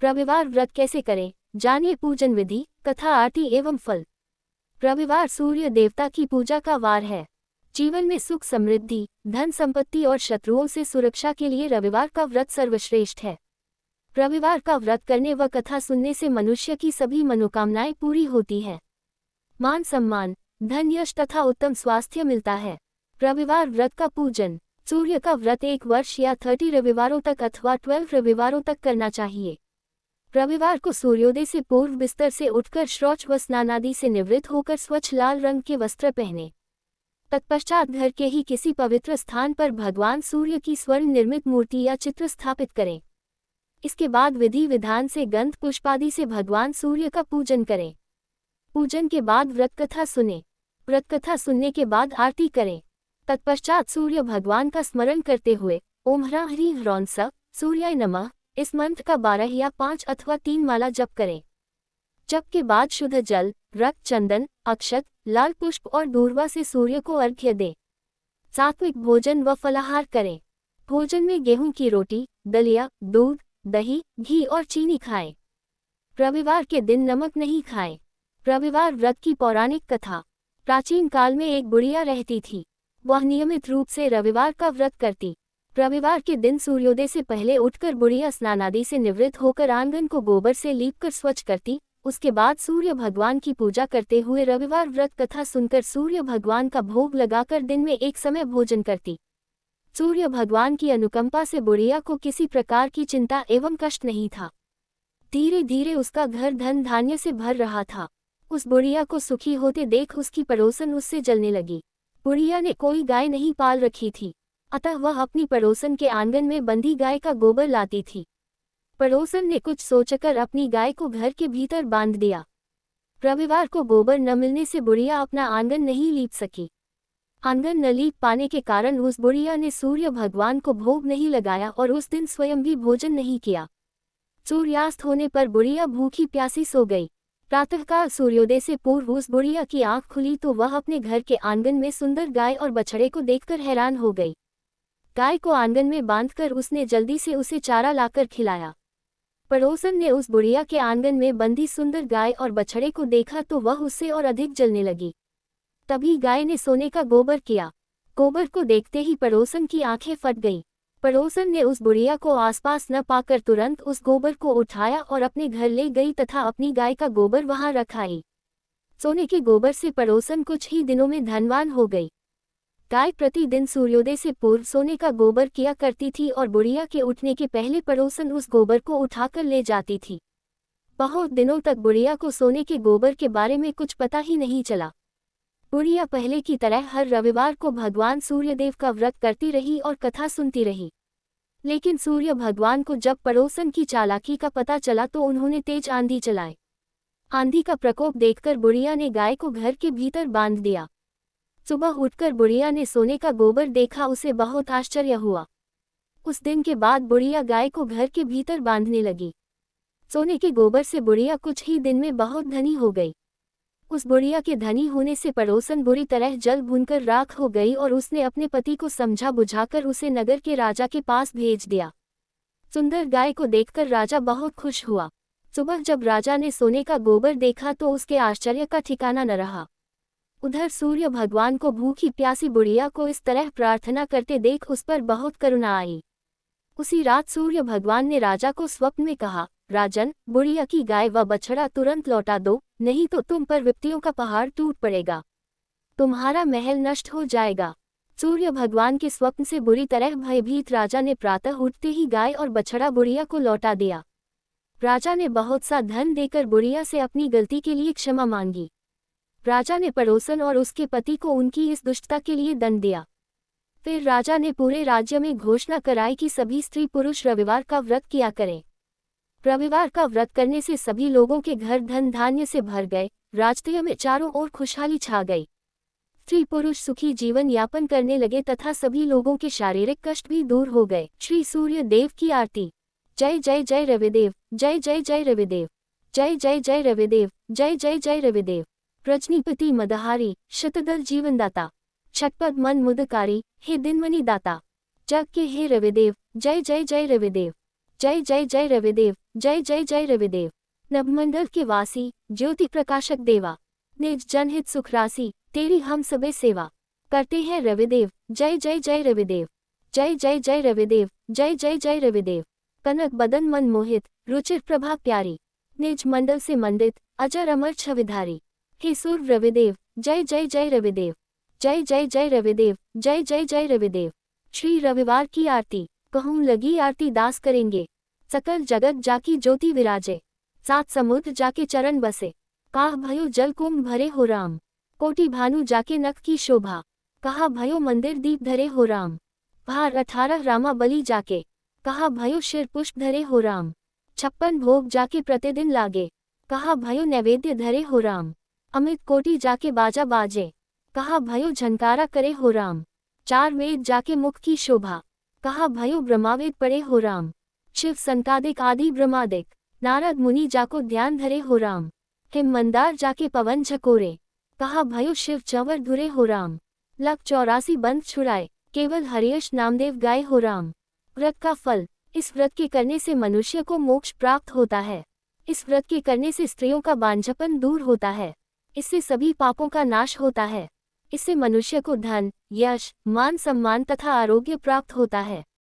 रविवार व्रत कैसे करें, जानिए पूजन विधि, कथा, आरती एवं फल। रविवार सूर्य देवता की पूजा का वार है। जीवन में सुख, समृद्धि, धन संपत्ति और शत्रुओं से सुरक्षा के लिए रविवार का व्रत सर्वश्रेष्ठ है। रविवार का व्रत करने व कथा सुनने से मनुष्य की सभी मनोकामनाएं पूरी होती है। मान सम्मान, धन, यश तथा उत्तम स्वास्थ्य मिलता है। रविवार व्रत का पूजन। सूर्य का व्रत 1 वर्ष या 30 रविवारों तक अथवा 12 रविवारों तक करना चाहिए। रविवार को सूर्योदय से पूर्व बिस्तर से उठकर शौच व स्नान आदि से निवृत्त होकर स्वच्छ लाल रंग के वस्त्र पहने। तत्पश्चात घर के ही किसी पवित्र स्थान पर भगवान सूर्य की स्वर्ण निर्मित मूर्ति या चित्र स्थापित करें। इसके बाद विधि विधान से गंध पुष्पादि से भगवान सूर्य का पूजन करें। पूजन के बाद व्रत कथा सुने। व्रत कथा सुनने के बाद आरती करें। तत्पश्चात सूर्य भगवान का स्मरण करते हुए ओम ह्रां ह्रीं ह्रौं स सूर्याय नमः इस मंत्र का 12 या 5 अथवा 3 माला जप करें। जप के बाद शुद्ध जल, रक्त, चंदन, अक्षत, लाल पुष्प और दूर्वा से सूर्य को अर्घ्य दें। सात्विक भोजन व फलाहार करें। भोजन में गेहूं की रोटी, दलिया, दूध, दही, घी और चीनी खाएं। रविवार के दिन नमक नहीं खाएं। रविवार व्रत की पौराणिक कथा। प्राचीन काल में एक बुढ़िया रहती थी। वह नियमित रूप से रविवार का व्रत करती। रविवार के दिन सूर्योदय से पहले उठकर बुढ़िया स्नान आदि से निवृत्त होकर आंगन को गोबर से लीपकर स्वच्छ करती। उसके बाद सूर्य भगवान की पूजा करते हुए रविवार व्रत कथा सुनकर सूर्य भगवान का भोग लगाकर दिन में एक समय भोजन करती। सूर्य भगवान की अनुकंपा से बुढ़िया को किसी प्रकार की चिंता एवं कष्ट नहीं था। धीरे धीरे उसका घर धन धान्य से भर रहा था। उस बुढ़िया को सुखी होते देख उसकी पड़ोसन उससे जलने लगी। बुढ़िया ने कोई गाय नहीं पाल रखी थी, अतः वह अपनी पड़ोसन के आंगन में बंधी गाय का गोबर लाती थी। पड़ोसन ने कुछ सोचकर अपनी गाय को घर के भीतर बांध दिया। रविवार को गोबर न मिलने से बुढ़िया अपना आंगन नहीं लीप सकी। आंगन न लीप पाने के कारण उस बुढ़िया ने सूर्य भगवान को भोग नहीं लगाया और उस दिन स्वयं भी भोजन नहीं किया। सूर्यास्त होने पर बुढ़िया भूखी प्यासी सो गई। प्रातःकाल सूर्योदय से पूर्व उस बुढ़िया की आंख खुली तो वह अपने घर के आंगन में सुंदर गाय और बछड़े को देखकर हैरान हो गई। गाय को आंगन में बांधकर उसने जल्दी से उसे चारा लाकर खिलाया। पड़ोसन ने उस बुढ़िया के आंगन में बंधी सुंदर गाय और बछड़े को देखा तो वह उससे और अधिक जलने लगी। तभी गाय ने सोने का गोबर किया। गोबर को देखते ही पड़ोसन की आंखें फट गईं। पड़ोसन ने उस बुढ़िया को आसपास न पाकर तुरंत उस गोबर को उठाया और अपने घर ले गई तथा अपनी गाय का गोबर वहां रख आई। सोने के गोबर से पड़ोसन कुछ ही दिनों में धनवान हो गई। गाय प्रतिदिन सूर्योदय से पूर्व सोने का गोबर किया करती थी और बुढ़िया के उठने के पहले पड़ोसन उस गोबर को उठाकर ले जाती थी। बहुत दिनों तक बुढ़िया को सोने के गोबर के बारे में कुछ पता ही नहीं चला। बुढ़िया पहले की तरह हर रविवार को भगवान सूर्यदेव का व्रत करती रही और कथा सुनती रही। लेकिन सूर्य भगवान को जब पड़ोसन की चालाकी का पता चला तो उन्होंने तेज आंधी चलाई। आंधी का प्रकोप देखकर बुढ़िया ने गाय को घर के भीतर बांध दिया। सुबह उठकर बुढ़िया ने सोने का गोबर देखा, उसे बहुत आश्चर्य हुआ। उस दिन के बाद बुढ़िया गाय को घर के भीतर बांधने लगी। सोने के गोबर से बुढ़िया कुछ ही दिन में बहुत धनी हो गई। उस बुढ़िया के धनी होने से पड़ोसन बुरी तरह जल भूनकर राख हो गई और उसने अपने पति को समझा बुझाकर उसे नगर के राजा के पास भेज दिया। सुंदर गाय को देखकर राजा बहुत खुश हुआ। सुबह जब राजा ने सोने का गोबर देखा तो उसके आश्चर्य का ठिकाना न रहा। उधर सूर्य भगवान को भूखी प्यासी बुढ़िया को इस तरह प्रार्थना करते देख उस पर बहुत करुणा आई। उसी रात सूर्य भगवान ने राजा को स्वप्न में कहा, राजन, बुढ़िया की गाय व बछड़ा तुरंत लौटा दो, नहीं तो तुम पर विपत्तियों का पहाड़ टूट पड़ेगा, तुम्हारा महल नष्ट हो जाएगा। सूर्य भगवान के स्वप्न से बुरी तरह भयभीत राजा ने प्रातः उठते ही गाय और बछड़ा बुढ़िया को लौटा दिया। राजा ने बहुत सा धन देकर बुढ़िया से अपनी गलती के लिए क्षमा मांगी। राजा ने पड़ोसन और उसके पति को उनकी इस दुष्टता के लिए दंड दिया। फिर राजा ने पूरे राज्य में घोषणा कराई कि सभी स्त्री पुरुष रविवार का व्रत किया करें। रविवार का व्रत करने से सभी लोगों के घर धन धान्य से भर गए। राज्य में चारों ओर खुशहाली छा गई। स्त्री पुरुष सुखी जीवन यापन करने लगे तथा सभी लोगों के शारीरिक कष्ट भी दूर हो गए। श्री सूर्य देव की आरती। जय जय जय रविदेव, जय जय जय रविदेव, जय जय जय रविदेव, जय जय जय रविदेव। रजनीपति मदहारी, शतदल जीवनदाता, छटपद मन मुदकारी, हे दिनमणि दाता, जग के हे रविदेव, जय जय जय रविदेव। जय जय जय रविदेव, जय जय जय रविदेव। नभमंडल के वासी, ज्योति प्रकाशक देवा, निज जनहित सुख राशि, तेरी हम सबे सेवा करते हैं रविदेव। जय जय जय रविदेव, जय जय जय रविदेव, जय जय जय रविदेव। कनक बदन मन मोहित, रुचिर प्रभा प्यारी, निज मंडल से मंडित, अजर अमर छविधारी। हे सूर रविदेव, जय जय जय रविदेव, जय जय जय रविदेव, जय जय जय रविदेव। श्री रविवार की आरती, कहूँ लगी आरती दास करेंगे। सकल जगत जाकी ज्योति विराजे, सात समुद्र जाके चरण बसे। काह भयो जल कुंभ भरे हो राम, कोटि भानु जाके नख की शोभा। कहा भयो मंदिर दीप धरे हो राम, भार 18 रामा बलि जाके। कहा भयो शिर पुष्प धरे हो राम, 56 भोग जाके प्रतिदिन लागे। कहा भयो नैवेद्य धरे हो राम, अमित कोटि जाके बाजा बाजे। कहा भयो झनकारा करे हो राम, 4 वेद जाके मुख की शोभा। कहा भयो ब्रह्मावेद पड़े हो राम, शिव संकादिक आदि ब्रह्मादिक। नारद मुनि जाको ध्यान धरे हो राम, हिम मंदार जाके पवन झकोरे। कहा भयो शिव चंवर धुरे हो राम, लख 84 बंध छुड़ाए। केवल हरियश नामदेव गाए हो राम। व्रत का फल, इस व्रत के करने से मनुष्य को मोक्ष प्राप्त होता है। इस व्रत के करने से स्त्रियों का बांझपन दूर होता है। इससे सभी पापों का नाश होता है। इससे मनुष्य को धन, यश, मान सम्मान तथा आरोग्य प्राप्त होता है।